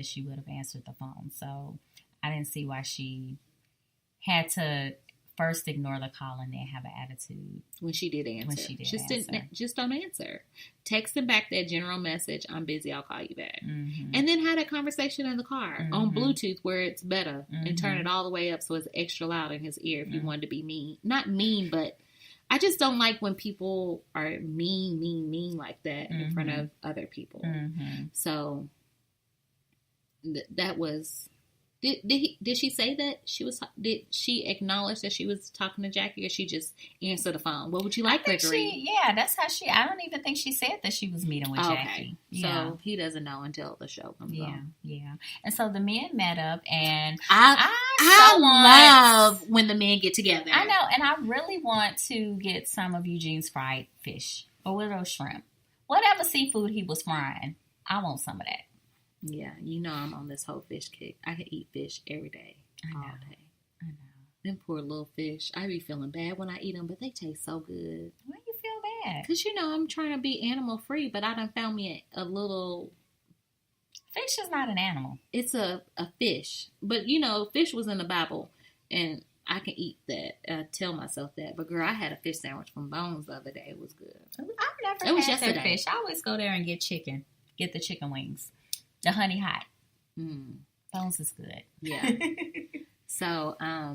message, she would have answered the phone. So I didn't see why she had to first ignore the call and then have an attitude when she did answer. Just just don't answer. Text him back that general message, I'm busy, I'll call you back. Mm-hmm. And then have that conversation in the car on Bluetooth where it's better, and turn it all the way up so it's extra loud in his ear if you wanted to be mean. Not mean, but I just don't like when people are mean like that in front of other people. So that was... Did she say that she was? Did she acknowledge that she was talking to Jackie, or she just answered the phone? What would you like, Gregory? That's how she. I don't even think she said that she was meeting with Jackie. Okay. Yeah. So he doesn't know until the show comes on. Yeah. And so the men met up, and I love when the men get together. I know, and I really want to get some of Eugene's fried fish or widow shrimp, whatever seafood he was frying. I want some of that. Yeah, you know I'm on this whole fish kick. I could eat fish every day, all day. I know. Them poor little fish. I be feeling bad when I eat them, but they taste so good. Why you feel bad? Because, I'm trying to be animal free, but I done found me a little... Fish is not an animal. It's a fish. But, fish was in the Bible, and I can eat that. I tell myself that. But, girl, I had a fish sandwich from Bones the other day. It was good. I've never had their fish. I always go there and get chicken. Get the chicken wings. The honey hot. Bones is good. Yeah. So, I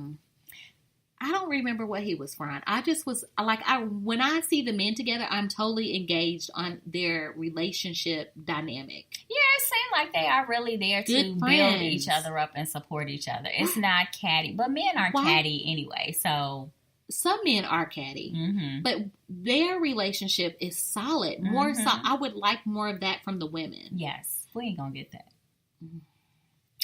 don't remember what he was frying. I just was like, when I see the men together, I'm totally engaged on their relationship dynamic. Yeah, it seems like they are really there to build each other up and support each other. It's not catty, but men aren't catty anyway. So some men are catty, but their relationship is solid. More so, I would like more of that from the women. Yes. We ain't gonna get that.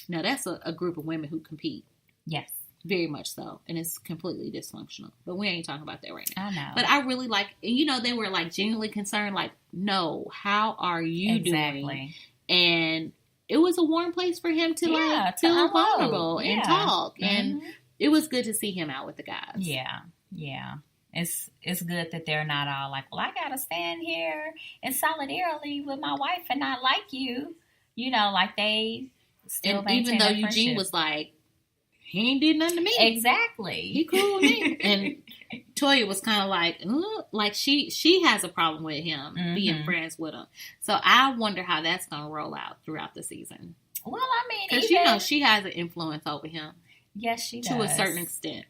Now, that's a group of women who compete. Yes. Very much so. And it's completely dysfunctional. But we ain't talking about that right now. I know. But I really like, they were like genuinely concerned, like, no, how are you doing? And it was a warm place for him to feel vulnerable and talk. And it was good to see him out with the guys. Yeah. Yeah. It's good that they're not all like, well, I gotta stand here in solidarity with my wife and not like you. Like they still maintain even though that Eugene was like, he ain't did nothing to me. Exactly. He cool with me. And Toya was kind of like she has a problem with him being friends with him. So I wonder how that's gonna roll out throughout the season. Well, I mean, because she has an influence over him. Yes, she does to a certain extent.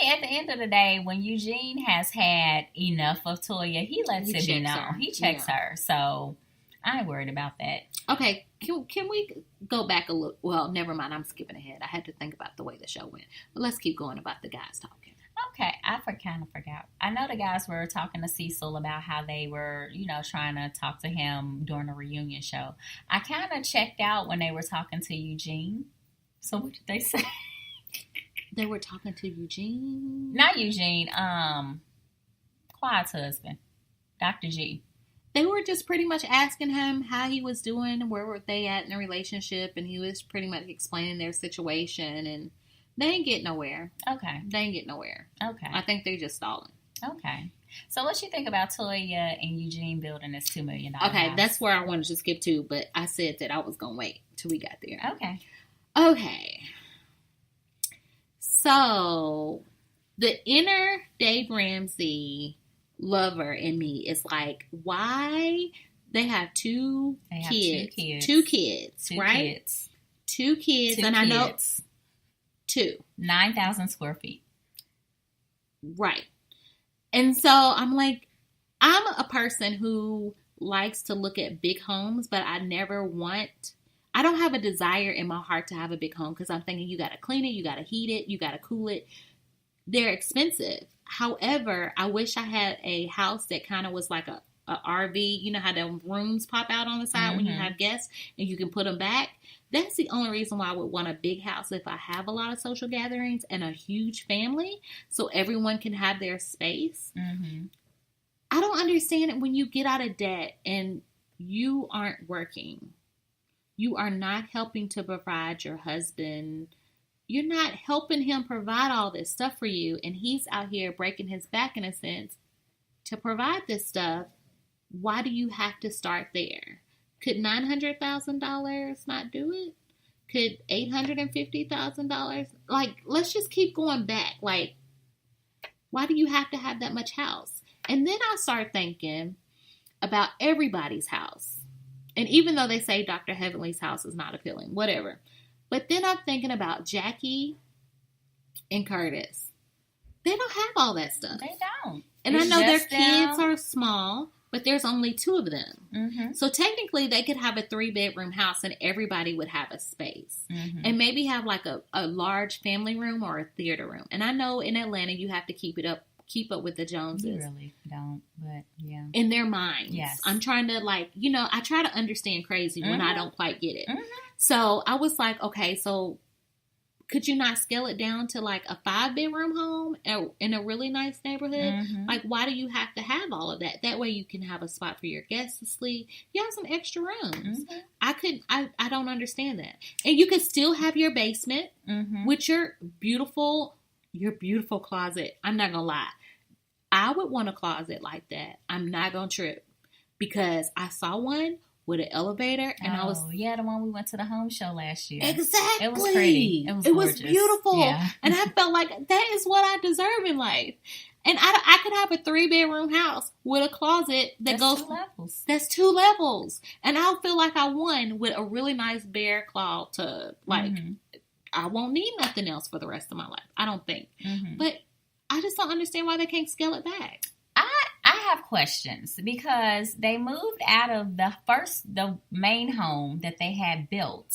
At the end of the day, when Eugene has had enough of Toya, he lets it be known. He checks her. So I ain't worried about that. Okay. Can we go back a little? Well, never mind. I'm skipping ahead. I had to think about the way the show went. But let's keep going about the guys talking. Okay. I kind of forgot. I know the guys were talking to Cecil about how they were, trying to talk to him during the reunion show. I kind of checked out when they were talking to Eugene. So what did they say? They were talking to Eugene? Not Eugene. Clyde's husband. Dr. G. They were just pretty much asking him how he was doing and where were they at in the relationship. And he was pretty much explaining their situation. And they ain't get nowhere. Okay. They ain't get nowhere. Okay. I think they're just stalling. Okay. So what you think about Toya and Eugene building this $2 million Okay, house? that's where I wanted to skip to. But I said that I was going to wait till we got there. Okay. So, the inner Dave Ramsey lover in me is like, why they have two kids, right? Two kids, and I know 9,000 square feet. Right. And so I'm like, I'm a person who likes to look at big homes, but I don't have a desire in my heart to have a big home because I'm thinking you got to clean it, you got to heat it, you got to cool it. They're expensive. However, I wish I had a house that kind of was like a RV. You know how the rooms pop out on the side when you have guests and you can put them back? That's the only reason why I would want a big house if I have a lot of social gatherings and a huge family so everyone can have their space. I don't understand it when you get out of debt and you aren't working. You are not helping to provide your husband. You're not helping him provide all this stuff for you. And he's out here breaking his back in a sense to provide this stuff. Why do you have to start there? Could $900,000 not do it? Could $850,000? Like, let's just keep going back. Like, why do you have to have that much house? And then I start thinking about everybody's house. And even though they say Dr. Heavenly's house is not appealing, whatever. But then I'm thinking about Jackie and Curtis. They don't have all that stuff. They don't. And I know their kids are small, but there's only 2 of them. Mm-hmm. So technically they could have a 3-bedroom house and everybody would have a space. Mm-hmm. And maybe have like a large family room or a theater room. And I know in Atlanta you have to keep up with the Joneses. You really don't, but yeah. In their minds. Yes. I'm trying to I try to understand crazy when I don't quite get it. Mm-hmm. So I was like, okay, so could you not scale it down to like a 5-bedroom home in a really nice neighborhood? Mm-hmm. Like, why do you have to have all of that? That way you can have a spot for your guests to sleep. You have some extra rooms. Mm-hmm. I don't understand that. And you could still have your basement Mm-hmm. with your beautiful closet. I'm not going to lie. I would want a closet like that. I'm not going to trip because I saw one with an elevator and I was... yeah, the one we went to the home show last year. Exactly. It was pretty. It was beautiful. Yeah. And I felt like that is what I deserve in life. And I could have a 3-bedroom house with a closet That's 2 levels. That's 2 levels. And I'll feel like I won with a really nice bear claw tub. Like, Mm-hmm. I won't need nothing else for the rest of my life. I don't think. Mm-hmm. But I just don't understand why they can't scale it back. I have questions because they moved out of the main home that they had built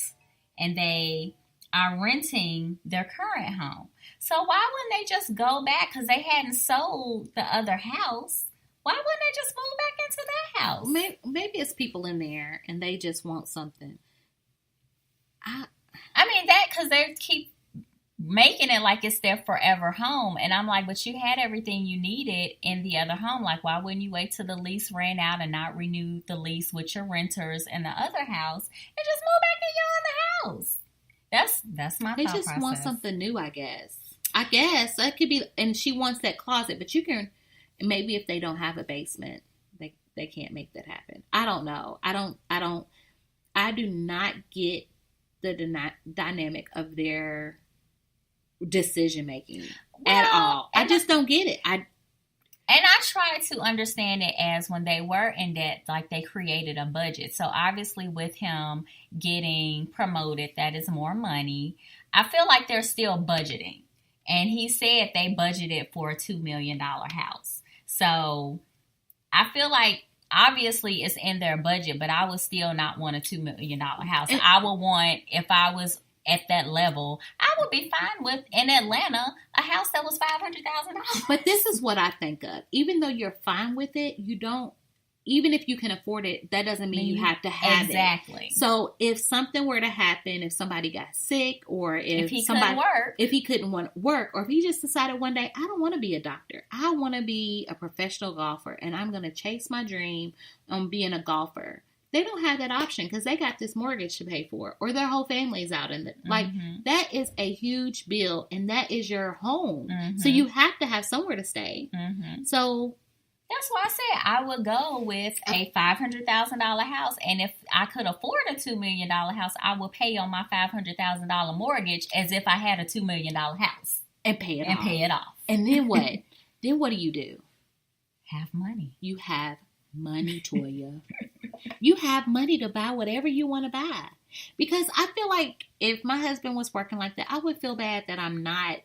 and they are renting their current home. So why wouldn't they just go back? Because they hadn't sold the other house. Why wouldn't they just move back into that house? Maybe it's people in there and they just want something. I mean, that because they keep making it like it's their forever home. And I'm like, but you had everything you needed in the other home. Like, why wouldn't you wait till the lease ran out and not renew the lease with your renters in the other house and just move back in your other house? That's my thought process. They just want something new, I guess. I guess that could be, and she wants that closet, but you can, maybe if they don't have a basement, they can't make that happen. I don't know. I do not get the dynamic of their decision making at all. I just don't get it. I try to understand it as when they were in debt, like they created a budget. So obviously with him getting promoted, that is more money. I feel like they're still budgeting. And he said they budgeted for a $2 million house. So I feel like obviously it's in their budget, but I would still not want a $2 million house. I would want, if I was at that level, I would be fine with, in Atlanta, a house that was $500,000. But this is what I think of. Even though you're fine with it, you don't, even if you can afford it, that doesn't mean you have to have it. Exactly. So if something were to happen, if somebody got sick, or if he somebody, couldn't work, or if he just decided one day, I don't want to be a doctor. I want to be a professional golfer, and I'm going to chase my dream on being a golfer. They don't have that option because they got this mortgage to pay for, or their whole family's out in the, like, that is a huge bill, and that is your home. Mm-hmm. So you have to have somewhere to stay. Mm-hmm. So that's why I said I would go with a $500,000 house. And if I could afford a $2 million house, I would pay on my $500,000 mortgage as if I had a $2 million house. And pay it off. And then what? Then what do you do? Have money. You have money, Toya. You have money to buy whatever you want to buy. Because I feel like if my husband was working like that, I would feel bad that I'm not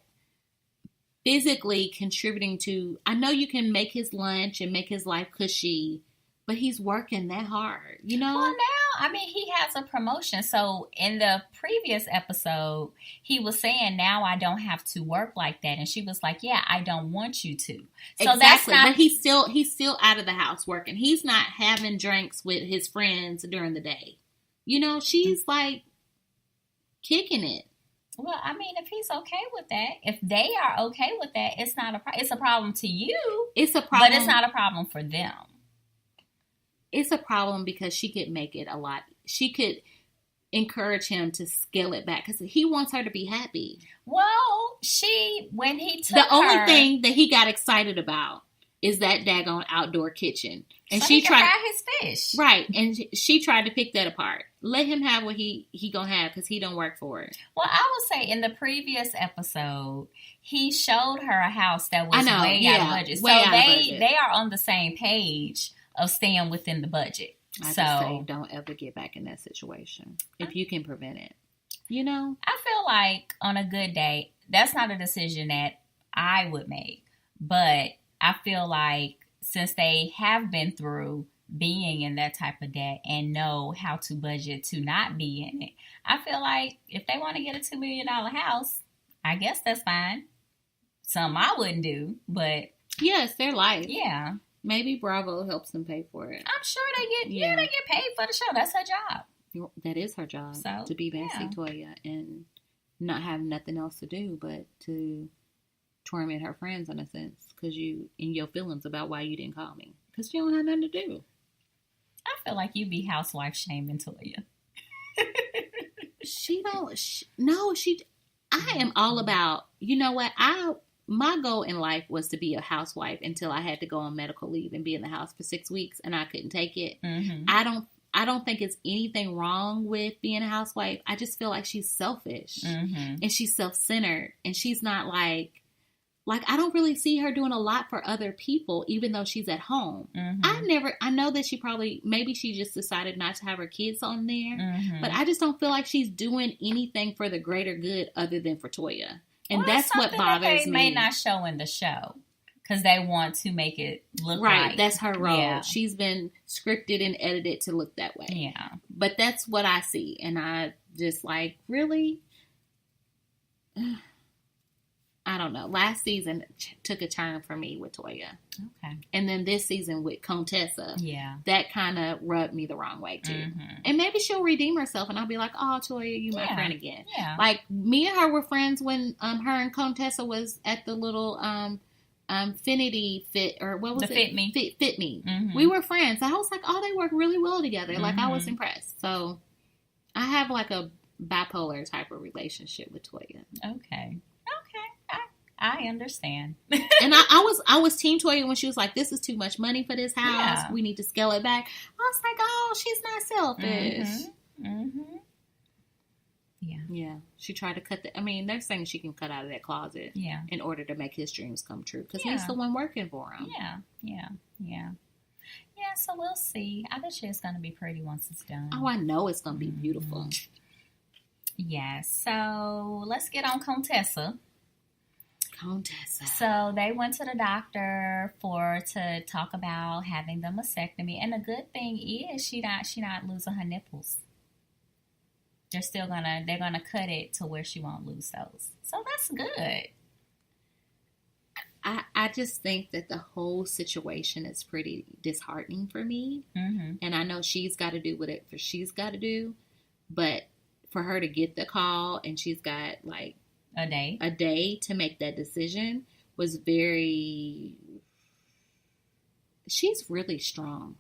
physically contributing to. I know you can make his lunch and make his life cushy, but he's working that hard, you know? Well, now, I mean, he has a promotion. So in the previous episode, he was saying, now I don't have to work like that. And she was like, yeah, I don't want you to. So exactly. That's not. But he's still out of the house working. He's not having drinks with his friends during the day. You know, she's like kicking it. Well, I mean, if he's okay with that, if they are okay with that, it's not it's a problem to you. It's a problem. But it's not a problem for them. It's a problem because she could make it a lot. She could encourage him to scale it back because he wants her to be happy. Well, when he took the only thing that he got excited about is that daggone outdoor kitchen. And so she tried fry his fish. Right. And she tried to pick that apart. Let him have what he gonna have because he don't work for it. Well, I will say in the previous episode, he showed her a house that was way out of budget. So they are on the same page of staying within the budget. I just say don't ever get back in that situation if you can prevent it. You know? I feel like on a good day, that's not a decision that I would make. But I feel like since they have been through being in that type of debt and know how to budget to not be in it, I feel like if they want to get a $2 million house, I guess that's fine. Something I wouldn't do, but... Yeah, it's their life. Yeah. Maybe Bravo helps them pay for it. I'm sure they get paid for the show. That's her job. That is her job, to be Bessie Toya and not have nothing else to do but to torment her friends in a sense because you in your feelings about why you didn't call me because you don't have nothing to do. I feel like you be housewife shaming Toya. I am all about, you know what, my goal in life was to be a housewife until I had to go on medical leave and be in the house for 6 weeks and I couldn't take it. Mm-hmm. I don't think it's anything wrong with being a housewife. I just feel like she's selfish and she's self-centered and she's not like I don't really see her doing a lot for other people, even though she's at home. Mm-hmm. I know that maybe she just decided not to have her kids on there, mm-hmm. but I just don't feel like she's doing anything for the greater good other than for Toya. And that's what bothers that they me. May not show in the show because they want to make it look right. That's her role. Yeah. She's been scripted and edited to look that way. Yeah. But that's what I see. And I just like, really? I don't know. Last season took a turn for me with Toya. Okay. And then this season with Contessa. Yeah. That kind of rubbed me the wrong way too. Mm-hmm. And maybe she'll redeem herself and I'll be like, oh, Toya, you my friend again. Yeah. Like me and her were friends when her and Contessa was at the little Finity Fit or what was it? Fit Me. Fit Me. Mm-hmm. We were friends. I was like, oh, they work really well together. Like I was Mm-hmm. impressed. So I have like a bipolar type of relationship with Toya. Okay. I understand. And I was Team Toya when she was like, this is too much money for this house. Yeah. We need to scale it back. I was like, oh, she's not selfish. Mm-hmm. Mm-hmm. Yeah. Yeah. She tried to cut they're saying she can cut out of that closet in order to make his dreams come true. Because he's the one working for him. Yeah. Yeah, so we'll see. I bet you it's going to be pretty once it's done. Oh, I know it's going to be beautiful. Yeah, so let's get on Contessa. So they went to the doctor to talk about having the mastectomy, and the good thing is she not losing her nipples. They're gonna cut it to where she won't lose those. So that's good. I just think that the whole situation is pretty disheartening for me, and I know she's got to do whatever she's got to do, but for her to get the call and she's got like a day to make that decision was she's really strong.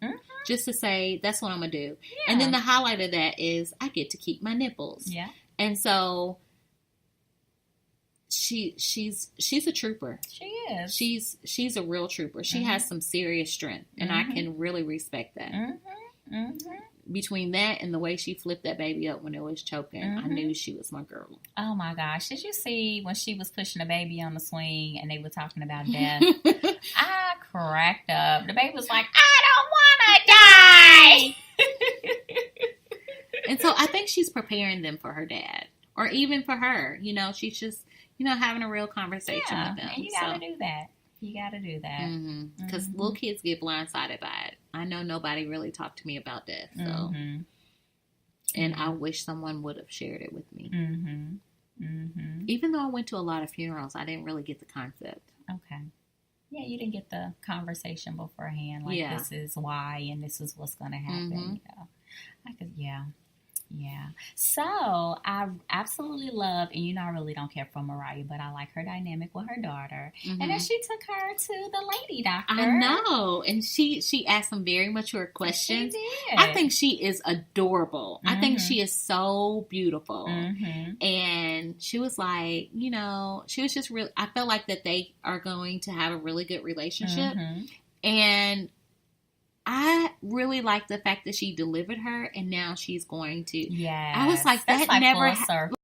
Just to say, that's what I'm going to do. Yeah. And then the highlight of that is I get to keep my nipples. Yeah. And so she's a trooper. She is. She's a real trooper. She has some serious strength and I can really respect that. Between that and the way she flipped that baby up when it was choking, I knew she was my girl. Oh my gosh. Did you see when she was pushing the baby on the swing and they were talking about death? I cracked up. The baby was like, I don't want to die. And so I think she's preparing them for her dad or even for her. You know, she's just, having a real conversation with them. And you got to do that. You got to do that. Because little kids get blindsided by it. I know nobody really talked to me about that. So, and I wish someone would have shared it with me. Even though I went to a lot of funerals, I didn't really get the concept. Okay. Yeah, you didn't get the conversation beforehand. Like, this is why and this is what's going to happen. Yeah. So I absolutely love, and I really don't care for Mariah, but I like her dynamic with her daughter. And then she took her to the lady doctor. I know. And she asked some very mature questions. She did. I think she is adorable. I think she is so beautiful. And she was like, she was just really, I felt like that they are going to have a really good relationship. And I really like the fact that she delivered her and now she's going to. Yeah. I was like, that's that like never full circle.